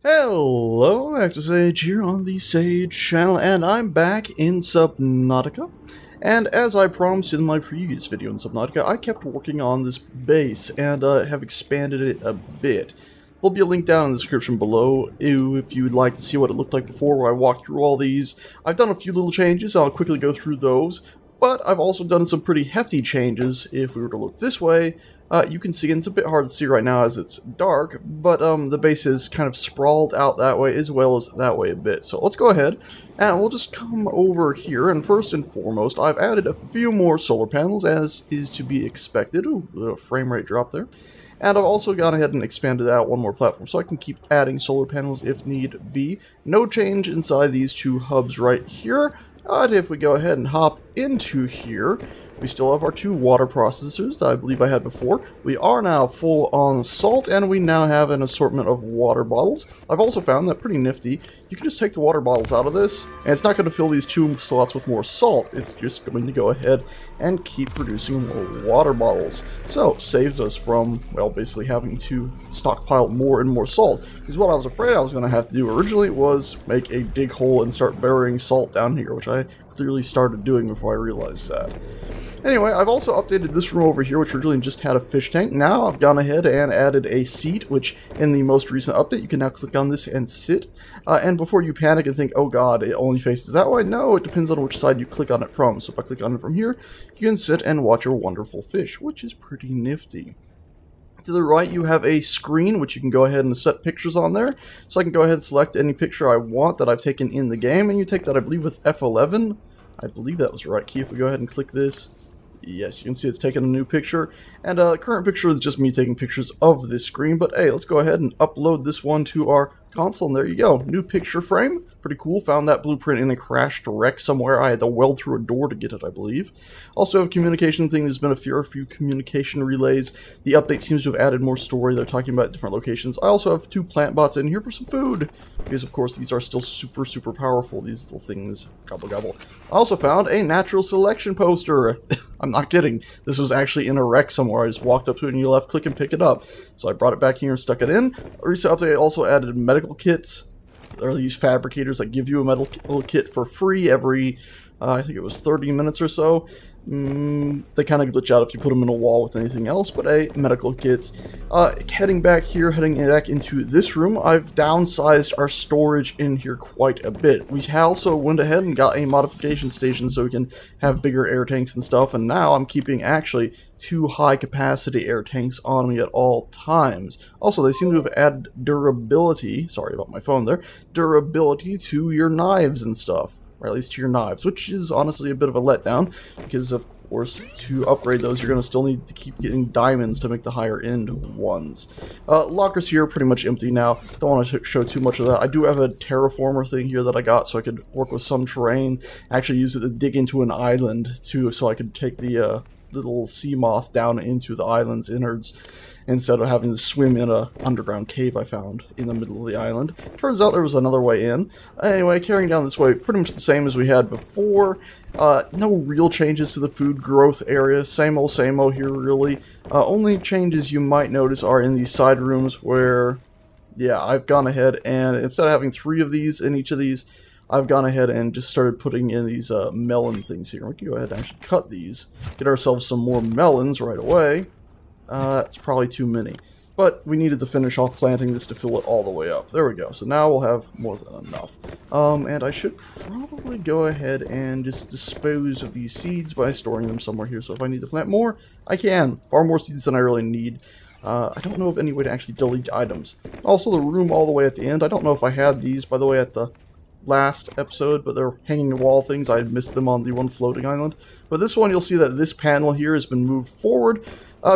Hello, Active Sage here on the Sage channel, and I'm back in Subnautica. And as I promised in my previous video in Subnautica, I kept working on this base and have expanded it a bit. There'll be a link down in the description below if you'd like to see what it looked like before, where I walked through all these. I've done a few little changes, I'll quickly go through those, but I've also done some pretty hefty changes. If we were to look this way, you can see, and it's a bit hard to see right now as it's dark, but the base is kind of sprawled out that way as well as that way a bit. So let's go ahead and we'll just come over here, and first and foremost, I've added a few more solar panels as is to be expected. Ooh, a frame rate drop there. And I've also gone ahead and expanded out one more platform so I can keep adding solar panels if need be. No change inside these two hubs right here. But if we go ahead and hop into here, we still have our two water processors that I believe I had before. We are now full on salt, and we now have an assortment of water bottles. I've also found that pretty nifty. You can just take the water bottles out of this, and it's not going to fill these two slots with more salt. It's just going to go ahead and keep producing more water bottles. So, saves us from, well, basically having to stockpile more and more salt. Because what I was afraid I was going to have to do originally was make a dig hole and start burying salt down here, which I clearly started doing before I realized that. Anyway, I've also updated this room over here, which originally just had a fish tank. Now I've gone ahead and added a seat, which in the most recent update, you can now click on this and sit. And before you panic and think, oh god, it only faces that way, no, it depends on which side you click on it from. So if I click on it from here, you can sit and watch your wonderful fish, which is pretty nifty. To the right, you have a screen, which you can go ahead and set pictures on there. So I can go ahead and select any picture I want that I've taken in the game, and you take that, I believe, with F11. I believe that was the right key. If we go ahead and click this, yes, you can see it's taken a new picture, and current picture is just me taking pictures of this screen, but hey, let's go ahead and upload this one to our console, and there you go, new picture frame. Pretty cool. Found that blueprint in a crashed wreck somewhere. I had to weld through a door to get it, I believe. Also have a communication thing. There's been a few communication relays. The update seems to have added more story. They're talking about different locations. I also have two plant bots in here for some food, because of course these are still super powerful, these little things. Gobble gobble. I also found a natural selection poster. I'm not kidding. This was actually in a wreck somewhere. I just walked up to it and you left click and pick it up. So I brought it back here and stuck it in. A recent update also added medical kits. There are these fabricators that give you a medical kit for free every, I think it was 30 minutes or so. They kind of glitch out if you put them in a wall with anything else, but medical kits. Heading back here, heading back into this room, I've downsized our storage in here quite a bit. We also went ahead and got a modification station so we can have bigger air tanks and stuff, and now I'm keeping actually 2 high capacity air tanks on me at all times. Also, they seem to have added durability, sorry about my phone there, durability to your knives and stuff. Or at least to your knives, which is honestly a bit of a letdown, because of course to upgrade those you're going to still need to keep getting diamonds to make the higher end ones. Lockers here are pretty much empty now. Don't want to show too much of that. I do have a terraformer thing here that I got so I could work with some terrain, actually use it to dig into an island too, so I could take the little sea moth down into the island's innards instead of having to swim in a underground cave I found in the middle of the island. Turns out there was another way in. Anyway, carrying down this way, pretty much the same as we had before. No real changes to the food growth area. Same old here, really. Only changes you might notice are in these side rooms where, yeah, I've gone ahead and instead of having 3 of these in each of these, I've gone ahead and just started putting in these melon things here. We can go ahead and actually cut these, get ourselves some more melons right away. It's probably too many, but we needed to finish off planting this to fill it all the way up. There we go. So now we'll have more than enough. And I should probably go ahead and just dispose of these seeds by storing them somewhere here. So if I need to plant more, I can. Far more seeds than I really need. I don't know of any way to actually delete items. Also, the room all the way at the end. I don't know if I had these, by the way, at the last episode, but they're hanging wall things. I had missed them on the one floating island. But this one, you'll see that this panel here has been moved forward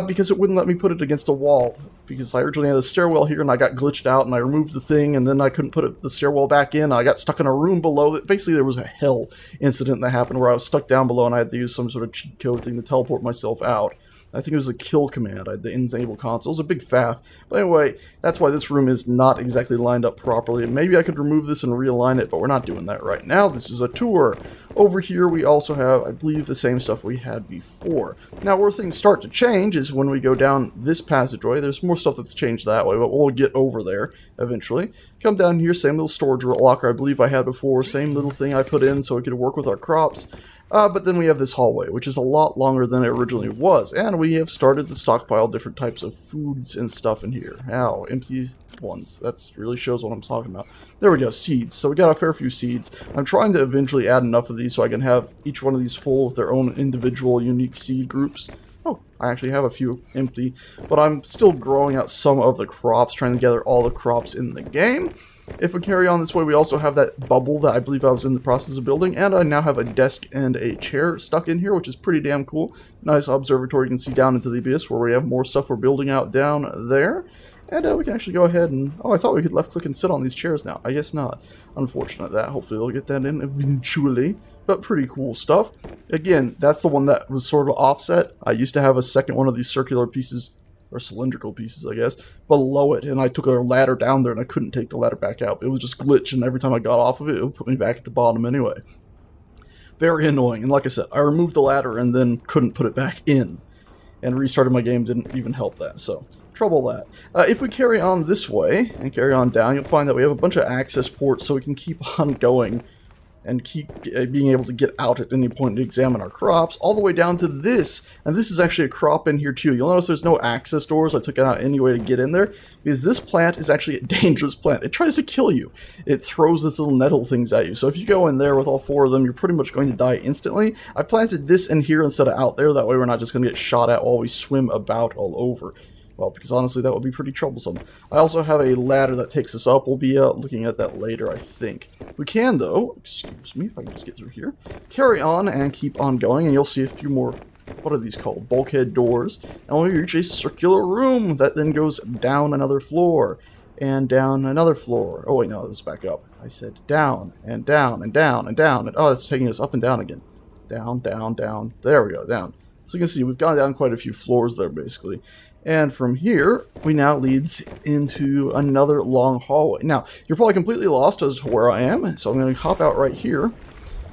because it wouldn't let me put it against a wall. Because I originally had a stairwell here and I got glitched out and I removed the thing and then I couldn't put the stairwell back in. I got stuck in a room below. Basically, there was a hell incident that happened where I was stuck down below and I had to use some sort of cheat code thing to teleport myself out. I think it was a kill command. I had the enable console. It was a big faff. But anyway, that's why this room is not exactly lined up properly. Maybe I could remove this and realign it, but we're not doing that right now. This is a tour. Over here, we also have, I believe, the same stuff we had before. Now, where things start to change is when we go down this passageway. There's more stuff that's changed that way, but we'll get over there eventually. Come down here, same little storage locker I believe I had before. Same little thing I put in so it could work with our crops. But then we have this hallway, which is a lot longer than it originally was. And we have started to stockpile different types of foods and stuff in here. Ow, empty ones. That really shows what I'm talking about. There we go, seeds. So we got a fair few seeds. I'm trying to eventually add enough of these so I can have each one of these full with their own individual unique seed groups. Oh, I actually have a few empty. But I'm still growing out some of the crops, trying to gather all the crops in the game. If we carry on this way, we also have that bubble that I believe I was in the process of building, and I now have a desk and a chair stuck in here, which is pretty damn cool. Nice observatory. You can see down into the abyss where we have more stuff we're building out down there. And we can actually go ahead and... Oh, I thought we could left-click and sit on these chairs now. I guess not. Unfortunate that. Hopefully we'll get that in eventually. But pretty cool stuff. Again, that's the one that was sort of offset. I used to have a second one of these circular pieces, or cylindrical pieces, I guess, below it, and I took a ladder down there and I couldn't take the ladder back out. It was just glitch, and every time I got off of it, it would put me back at the bottom anyway. Very annoying, and like I said, I removed the ladder and then couldn't put it back in, and restarting my game didn't even help that, so trouble that. If we carry on this way and carry on down, you'll find that we have a bunch of access ports so we can keep on going and keep being able to get out at any point to examine our crops, all the way down to this. And this is actually a crop in here too. You'll notice there's no access doors. I took it out anyway to get in there, because this plant is actually a dangerous plant. It tries to kill you. It throws its little nettle things at you. So if you go in there with all 4 of them, you're pretty much going to die instantly. I planted this in here instead of out there. That way we're not just going to get shot at while we swim about all over. Well, because honestly, that would be pretty troublesome. I also have a ladder that takes us up. We'll be looking at that later, I think. We can, though, excuse me, if I can just get through here, carry on and keep on going, and you'll see a few more, what are these called? Bulkhead doors. And we reach a circular room that then goes down another floor, and down another floor. Oh, wait, no, let's back up. I said down, and down, and down, and down, and oh, it's taking us up and down again. Down, down, down. There we go, down. So you can see we've gone down quite a few floors there, basically. And from here, we now leads into another long hallway. Now, you're probably completely lost as to where I am, so I'm going to hop out right here.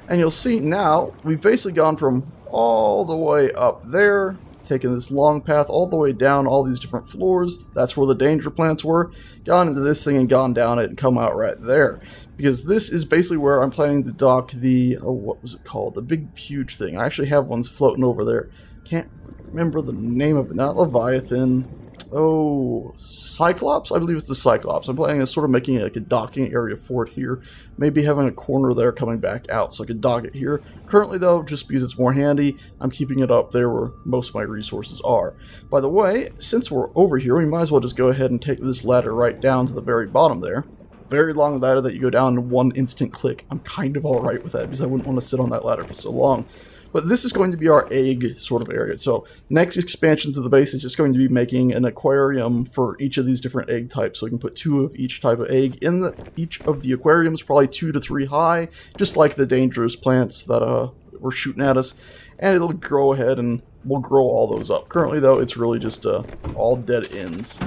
And you'll see now, we've basically gone from all the way up there, taken this long path all the way down all these different floors. That's where the danger plants were. Gone into this thing and gone down it and come out right there. Because this is basically where I'm planning to dock the, oh, what was it called? The big, huge thing. I actually have ones floating over there. Can't remember the name of it. Not Leviathan. Oh, Cyclops? I believe it's the Cyclops. I'm planning on sort of making like a docking area for it here. Maybe having a corner there coming back out so I could dock it here. Currently, though, just because it's more handy, I'm keeping it up there where most of my resources are. By the way, since we're over here, we might as well just go ahead and take this ladder right down to the very bottom there. Very long ladder that you go down in one instant click. I'm kind of alright with that because I wouldn't want to sit on that ladder for so long. But this is going to be our egg sort of area. So next expansion to the base is just going to be making an aquarium for each of these different egg types. So we can put 2 of each type of egg in each of the aquariums, probably 2 to 3 high, just like the dangerous plants that were shooting at us. And it'll grow ahead and we'll grow all those up. Currently, though, it's really just all dead ends.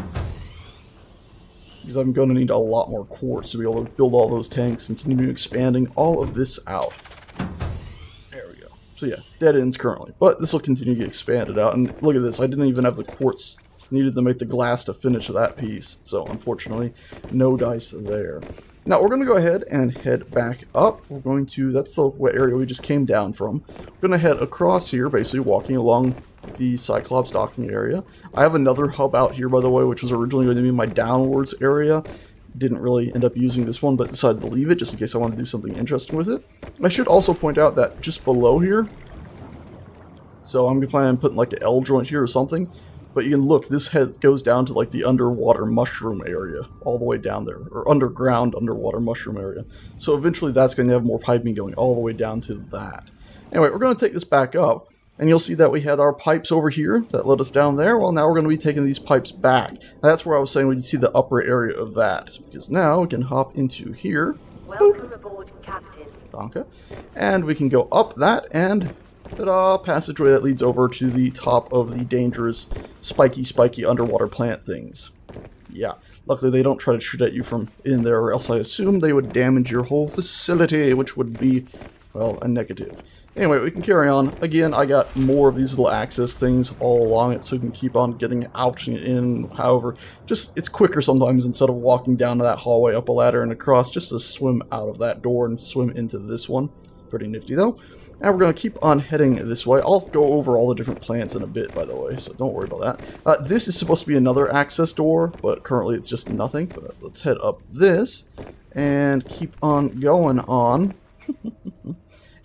Because I'm going to need a lot more quartz to be able to build all those tanks and continue expanding all of this out. So yeah, dead ends currently, but this will continue to get expanded out. And look at this, I didn't even have the quartz needed to make the glass to finish that piece. So unfortunately, no dice there. Now we're going to go ahead and head back up. We're going to, that's the area we just came down from. We're going to head across here, basically walking along the Cyclops docking area. I have another hub out here, by the way, which was originally going to be my downwards area. Didn't really end up using this one, but decided to leave it just in case I want to do something interesting with it. I should also point out that just below here, so I'm planning on putting like an L joint here or something, but you can look, this head goes down to like the underwater mushroom area, all the way down there, or underground underwater mushroom area. So eventually that's going to have more piping going all the way down to that. Anyway, we're going to take this back up. And you'll see that we had our pipes over here that led us down there. Well, now we're going to be taking these pipes back. That's where I was saying we can see the upper area of that. Because now we can hop into here. Welcome aboard, Captain. Danke. And we can go up that and Ta-da! Passageway that leads over to the top of the dangerous, spiky underwater plant things. Yeah, luckily they don't try to shoot at you from in there, or else I assume they would damage your whole facility, which would be, well, a negative. Anyway, we can carry on. Again, I got more of these little access things all along it, so you can keep on getting out and in. However, just it's quicker sometimes instead of walking down to that hallway, up a ladder and across, just to swim out of that door and swim into this one. Pretty nifty though. And we're going to keep on heading this way. I'll go over all the different plants in a bit, by the way, so don't worry about that. This is supposed to be another access door, but currently it's just nothing. But let's head up this and keep on going on.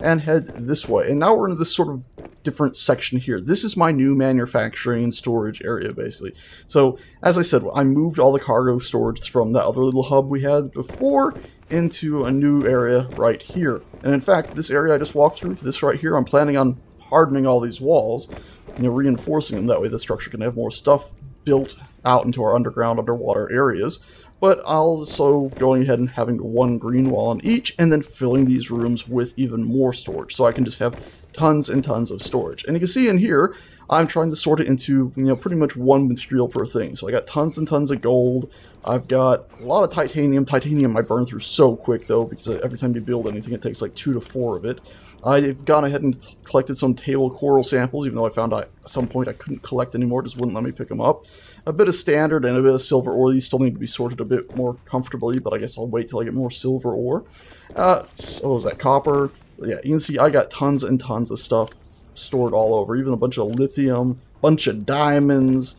And head this way. And now we're in this sort of different section here. This is my new manufacturing and storage area, basically. So, as I said, I moved all the cargo storage from that other little hub we had before into a new area right here. And in fact, this area I just walked through, this right here, I'm planning on hardening all these walls, reinforcing them. That way the structure can have more stuff built out into our underwater areas. But also going ahead and having one green wall on each, and then filling these rooms with even more storage, so I can just have tons and tons of storage. And you can see in here, I'm trying to sort it into, pretty much one material per thing. So I got tons and tons of gold. I've got a lot of titanium. Titanium I burn through so quick though, because every time you build anything, it takes like 2 to 4 of it. I've gone ahead and collected some table coral samples, even though I found at some point I couldn't collect anymore, just wouldn't let me pick them up. A bit of standard and a bit of silver ore. These still need to be sorted a bit more comfortably, but I guess I'll wait till I get more silver ore. So is that copper? Yeah, you can see I got tons and tons of stuff stored all over, even a bunch of lithium, bunch of diamonds.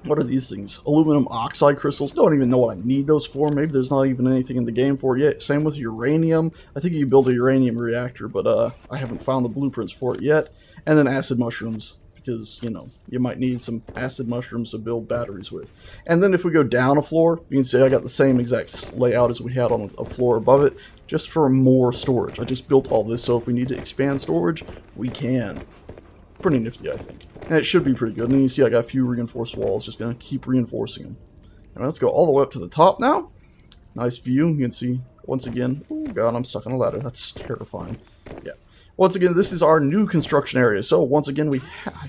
What are these things? Aluminum oxide crystals. Don't even know what I need those for. Maybe there's not even anything in the game for it yet. Same with uranium. I think you can build a uranium reactor, but I haven't found the blueprints for it yet. And then acid mushrooms, because, you might need some acid mushrooms to build batteries with. And then if we go down a floor, you can see I got the same exact layout as we had on a floor above it, just for more storage. I just built all this, so if we need to expand storage, we can. Pretty nifty, I think. And it should be pretty good. And you see I got a few reinforced walls, just going to keep reinforcing them. And let's go all the way up to the top now. Nice view. You can see, once again, oh god, I'm stuck on a ladder. That's terrifying. Yeah. Once again, this is our new construction area. So once again, I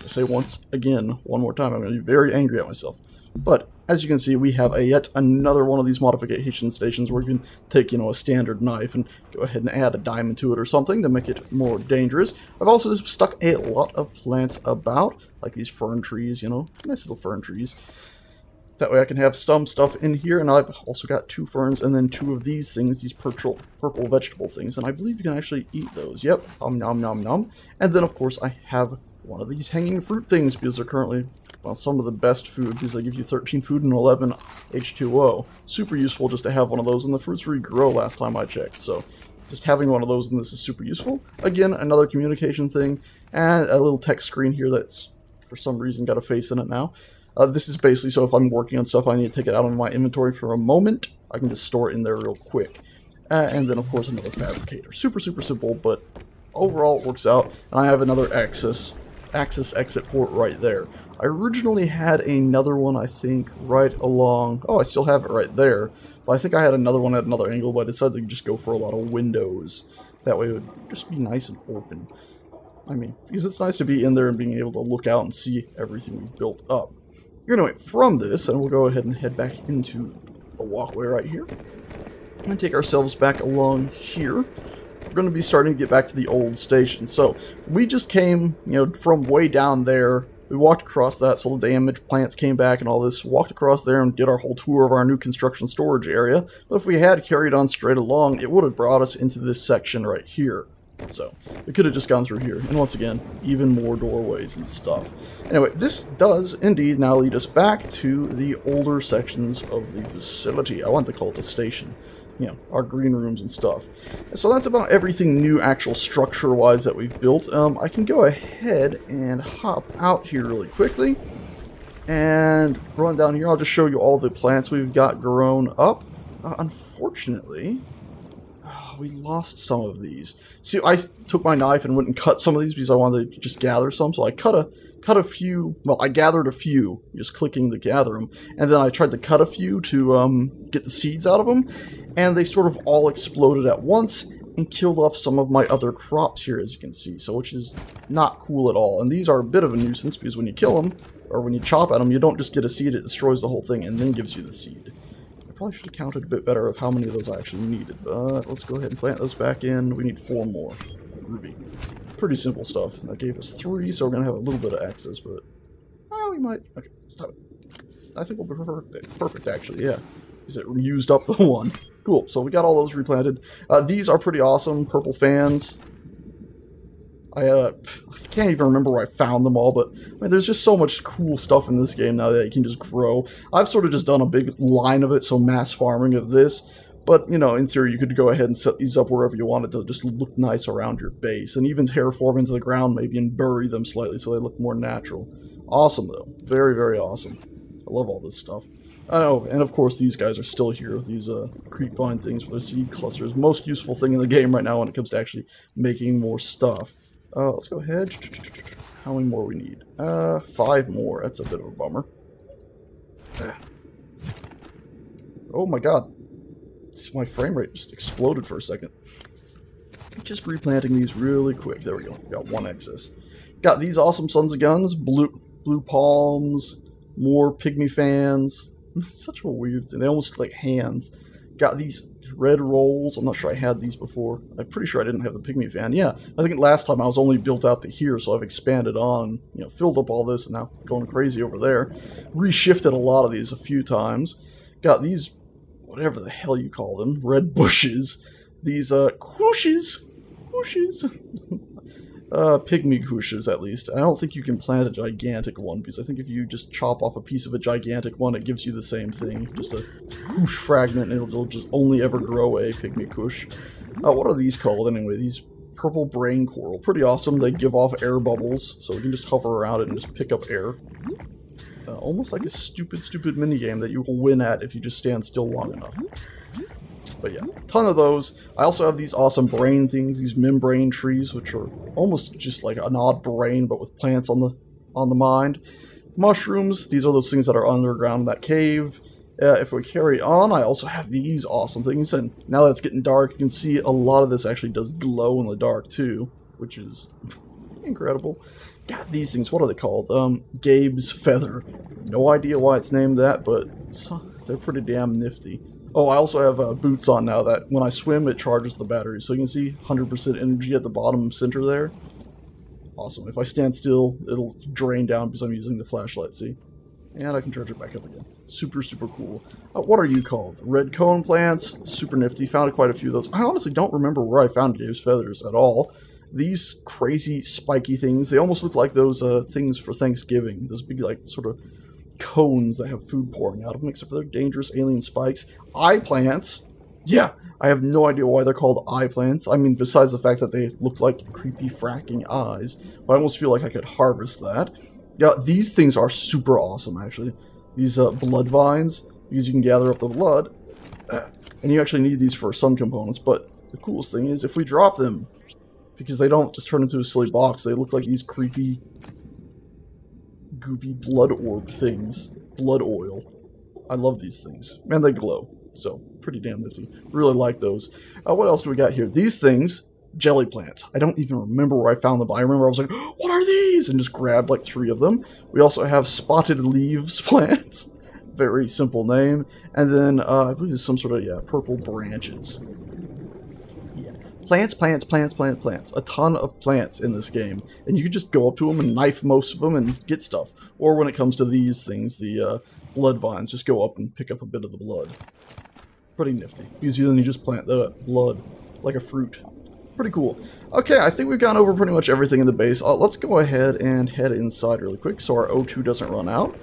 say once again, one more time, I'm going to be very angry at myself. But as you can see, we have yet another one of these modification stations where you can take, a standard knife and go ahead and add a diamond to it or something to make it more dangerous. I've also stuck a lot of plants about, like these fern trees, nice little fern trees. That way I can have some stuff in here, and I've also got 2 ferns and then 2 of these things, these purple vegetable things, and I believe you can actually eat those. Yep, nom nom nom. And then of course I have one of these hanging fruit things, because they're currently, well, some of the best food, because they give you 13 food and 11 H2O. Super useful just to have one of those, and the fruits regrow last time I checked, so just having one of those in this is super useful. Again, another communication thing, and a little text screen here that's, for some reason, got a face in it now. This is basically so if I'm working on stuff I need to take it out of my inventory for a moment, I can just store it in there real quick. And then, of course, another fabricator. Super simple, but overall it works out. And I have another access exit port right there. I originally had another one, I think, right along... Oh, I still have it right there. But I think I had another one at another angle, but I decided to just go for a lot of windows. That way it would just be nice and open. I mean, because it's nice to be in there and being able to look out and see everything we've built up. Anyway, from this, and we'll go ahead and head back into the walkway right here. And take ourselves back along here. We're going to be starting to get back to the old station. So, we just came, from way down there. We walked across that, so the damaged plants came back and all this. Walked across there and did our whole tour of our new construction storage area. But if we had carried on straight along, it would have brought us into this section right here. So, we could have just gone through here. And once again, even more doorways and stuff. Anyway, this does indeed now lead us back to the older sections of the facility. I want to call it the station. Our green rooms and stuff. So that's about everything new actual structure-wise that we've built. I can go ahead and hop out here really quickly. And run down here. I'll just show you all the plants we've got grown up. Unfortunately... we lost some of these. See, I took my knife and went and cut some of these because I wanted to just gather some. So I cut a few. Well, I gathered a few, just clicking to gather them, and then I tried to cut a few to get the seeds out of them, and they sort of all exploded at once. and killed off some of my other crops here, as you can see, so which is not cool at all. And these are a bit of a nuisance because when you kill them, or when you chop at them, you don't just get a seed, it destroys the whole thing and then gives you the seed. I probably should have counted a bit better of how many of those I actually needed, but let's go ahead and plant those back in. We need 4 more. Groovy. Pretty simple stuff. That gave us 3, so we're going to have a little bit of excess, but we might. Okay, stop it. I think we'll be perfect actually, yeah. Because it used up the 1. Cool, so we got all those replanted. These are pretty awesome, purple fans. I can't even remember where I found them all, but I mean, there's just so much cool stuff in this game now that you can just grow. I've sort of just done a big line of it, so mass farming of this. But, you know, in theory, you could go ahead and set these up wherever you wanted to just look nice around your base. And even terraform into the ground maybe and bury them slightly so they look more natural. Awesome, though. Very, very awesome. I love all this stuff. Oh, and of course these guys are still here, these creepvine things with their seed clusters. Most useful thing in the game right now when it comes to actually making more stuff. Let's go ahead. How many more we need? 5 more. That's a bit of a bummer. Oh my god. My frame rate just exploded for a second. Just replanting these really quick. There we go. Got 1 excess. Got these awesome sons of guns. Blue palms. More pygmy fans. It's such a weird thing. They almost look like hands. Got these red rolls. I'm not sure I had these before. I'm pretty sure I didn't have the pygmy fan. Yeah, I think last time I was only built out to here, so I've expanded on, you know, filled up all this, and now going crazy over there. Reshifted a lot of these a few times. Got these, whatever the hell you call them, red bushes. These, whooshes. Pygmy couches, at least. I don't think you can plant a gigantic one, because I think if you just chop off a piece of a gigantic one, it gives you the same thing. Just a couche fragment, and it'll just only ever grow a pygmy couche. What are these called, anyway? These purple brain coral. Pretty awesome. They give off air bubbles, so you can just hover around it and just pick up air. Almost like a stupid minigame that you will win at if you just stand still long enough. But yeah, ton of those. I also have these awesome brain things, these membrane trees, which are almost just like an odd brain, but with plants on the mind. Mushrooms, these are those things that are underground in that cave. If we carry on, I also have these awesome things, and now that it's getting dark, you can see a lot of this actually does glow in the dark too, which is incredible. God, these things, what are they called? Gabe's Feather. No idea why it's named that, but they're pretty damn nifty. Oh, I also have boots on now that when I swim, it charges the battery. So you can see 100% energy at the bottom center there. Awesome. If I stand still, it'll drain down because I'm using the flashlight, see? And I can charge it back up again. Super cool. What are you called? Red cone plants. Super nifty. Found quite a few of those. I honestly don't remember where I found Gabe's Feathers at all. These crazy spiky things, they almost look like those things for Thanksgiving. Those big, like, sort of cones that have food pouring out of them, except for their dangerous alien spikes. Eye plants. Yeah, I have no idea why they're called eye plants. I mean, besides the fact that they look like creepy fracking eyes, but I almost feel like I could harvest that. Yeah, these things are super awesome, actually. These blood vines, because you can gather up the blood, and you actually need these for some components, but the coolest thing is if we drop them, because they don't just turn into a silly box, they look like these creepy goopy blood orb things. Blood oil. I love these things. Man, they glow. So, pretty damn nifty. Really like those. What else do we got here? These things, jelly plants. I don't even remember where I found them, but I remember I was like, what are these? And just grabbed like 3 of them. We also have spotted leaves plants. Very simple name. And then, I believe there's some sort of, purple branches. Plants. A ton of plants in this game. And you can just go up to them and knife most of them and get stuff. Or when it comes to these things, the blood vines, just go up and pick up a bit of the blood. Pretty nifty. Because then you just plant the blood like a fruit. Pretty cool. Okay, I think we've gone over pretty much everything in the base. Let's go ahead and head inside really quick so our O2 doesn't run out.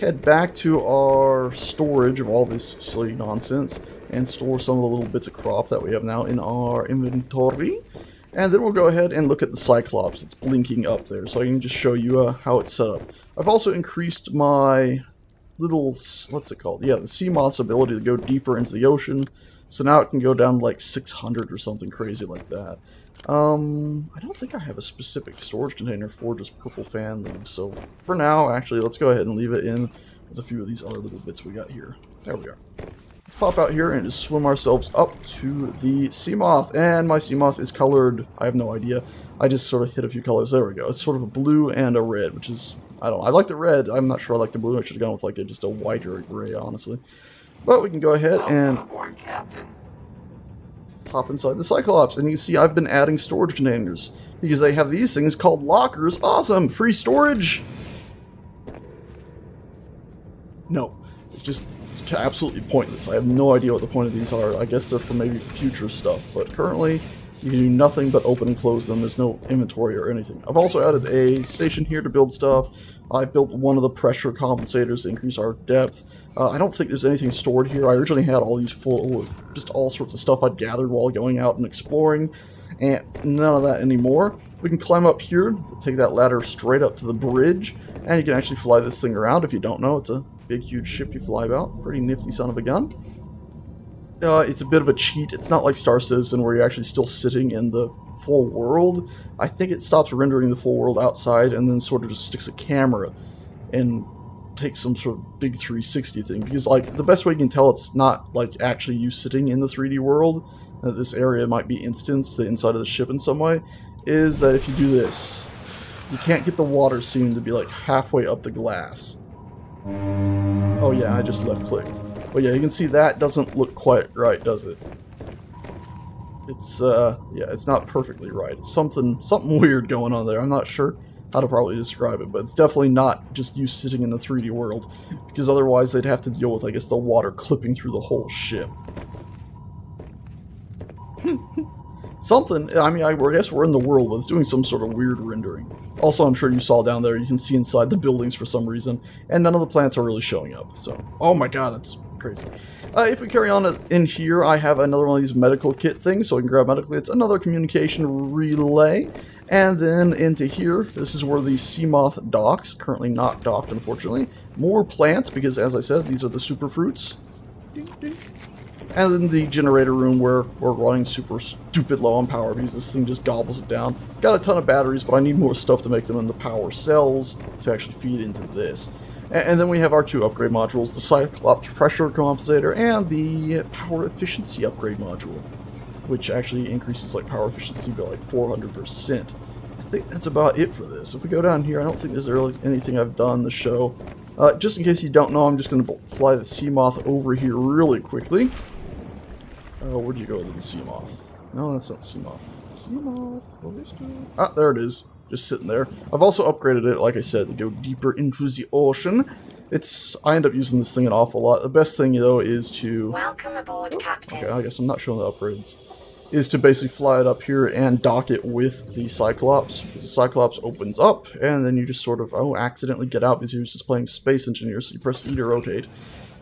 Head back to our storage of all this silly nonsense and store some of the little bits of crop that we have now in our inventory. And then we'll go ahead and look at the Cyclops that's blinking up there, so I can just show you how it's set up. I've also increased my little, what's it called? Yeah, the sea moth's ability to go deeper into the ocean. So now it can go down to like 600 or something crazy like that. I don't think I have a specific storage container for just purple fan leaves. So for now, actually, let's go ahead and leave it in with a few of these other little bits we got here. There we are. Let's pop out here and just swim ourselves up to the sea moth. And my sea moth is colored, I have no idea. I just sort of hit a few colors. There we go. It's sort of a blue and a red, which is, I don't know. I like the red. I'm not sure I like the blue. I should have gone with like just a white or a gray, honestly. But we can go ahead and pop inside the Cyclops. And you can see I've been adding storage containers because they have these things called lockers. Awesome! Free storage! No. It's just absolutely pointless. I have no idea what the point of these are. I guess they're for maybe future stuff. But currently, you can do nothing but open and close them. There's no inventory or anything. I've also added a station here to build stuff. I built one of the pressure compensators to increase our depth. I don't think there's anything stored here. I originally had all these full with just all sorts of stuff I'd gathered while going out and exploring. And none of that anymore. We can climb up here, take that ladder straight up to the bridge, and you can actually fly this thing around. If you don't know, it's a big, huge ship you fly about. Pretty nifty son of a gun. It's a bit of a cheat. It's not like Star Citizen where you're actually still sitting in the full world. I think it stops rendering the full world outside and then sort of just sticks a camera and takes some sort of big 360 thing. Because, like, the best way you can tell it's not, like, actually you sitting in the 3D world, that this area might be instanced to the inside of the ship in some way, is that if you do this, you can't get the water seam to be, like, halfway up the glass. Oh yeah, I just left-clicked. But yeah, you can see that doesn't look quite right, does it? It's, yeah, it's not perfectly right. It's something weird going on there. I'm not sure how to probably describe it, but it's definitely not just you sitting in the 3D world, because otherwise they'd have to deal with, I guess, the water clipping through the whole ship. Something, I mean, I guess we're in the world, but it's doing some sort of weird rendering. Also, I'm sure you saw down there, you can see inside the buildings for some reason, and none of the plants are really showing up, so, oh my god, that's crazy. If we carry on in here, I have another one of these medical kit things, so I can grab medical kits, another communication relay, and then into here, this is where the sea moth docks, currently not docked, unfortunately. More plants, because as I said, these are the super fruits. And then the generator room where we're running super stupid low on power because this thing just gobbles it down. Got a ton of batteries, but I need more stuff to make them into power cells to actually feed into this. And then we have our two upgrade modules, the Cyclops pressure compensator and the power efficiency upgrade module, which actually increases like power efficiency by like 400%. I think that's about it for this. If we go down here, I don't think there's really anything I've done in the show. Just in case you don't know, I'm just going to fly the sea moth over here really quickly. Where'd you go with the sea moth? No, that's not sea moth. Sea moth, ah, there it is. Just sitting there. I've also upgraded it, like I said, to go deeper into the ocean. I end up using this thing an awful lot. The best thing, though, is to... Welcome aboard, Captain. Okay, I guess I'm not showing the upgrades. Is to basically fly it up here and dock it with the Cyclops. The Cyclops opens up, and then you just sort of, accidentally get out because you was just playing Space Engineer, so you press E to rotate.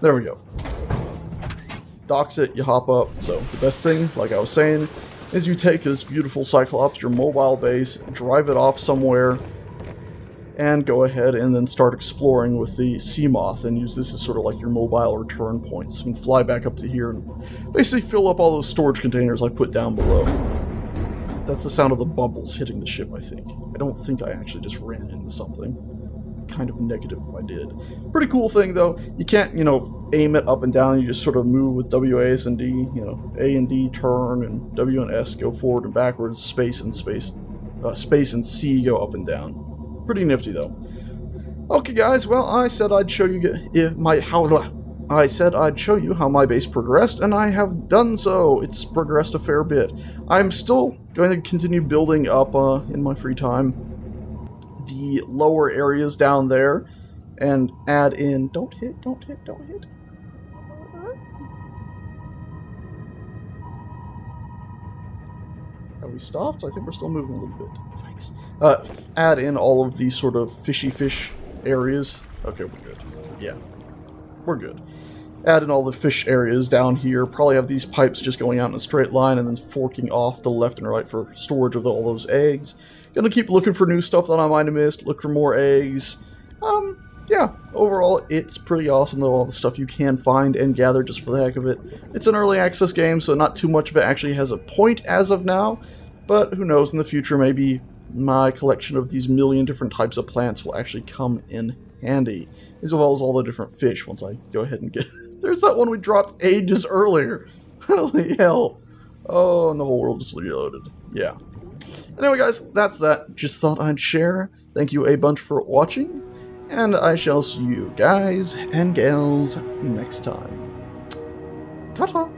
There we go. Docks it, you hop up. So the best thing, like I was saying, is you take this beautiful Cyclops, your mobile base, drive it off somewhere, and go ahead and then start exploring with the sea moth and use this as sort of like your mobile return points. You can fly back up to here and basically fill up all those storage containers I put down below. That's the sound of the bubbles hitting the ship, I think. I don't think I actually just ran into something. Kind of negative if I did. Pretty cool thing though. You can't, aim it up and down. You just sort of move with W, A, S, and D. A and D turn, and W and S go forward and backwards. Space and C go up and down. Pretty nifty though. Okay, guys. Well, I said I'd show you how my base progressed, and I have done so. It's progressed a fair bit. I'm still going to continue building up in my free time the lower areas down there and add in... Don't hit. Have we stopped? I think we're still moving a little bit. Yikes. Add in all of these sort of fishy fish areas. Okay, we're good. Yeah, we're good. Add in all the fish areas down here. Probably have these pipes just going out in a straight line and then forking off the left and right for storage of all those eggs. Gonna keep looking for new stuff that I might have missed. Look for more eggs. Yeah, overall, it's pretty awesome, though, all the stuff you can find and gather just for the heck of it. It's an early access game, so not too much of it actually has a point as of now, but who knows, in the future, maybe my collection of these million different types of plants will actually come in handy. As well as all the different fish once I go ahead and get... There's that one we dropped ages earlier. Holy hell. Oh, and the whole world just reloaded. Yeah. Anyway, guys, that's that. Just thought I'd share. Thank you a bunch for watching. And I shall see you guys and gals next time. Ta-ta.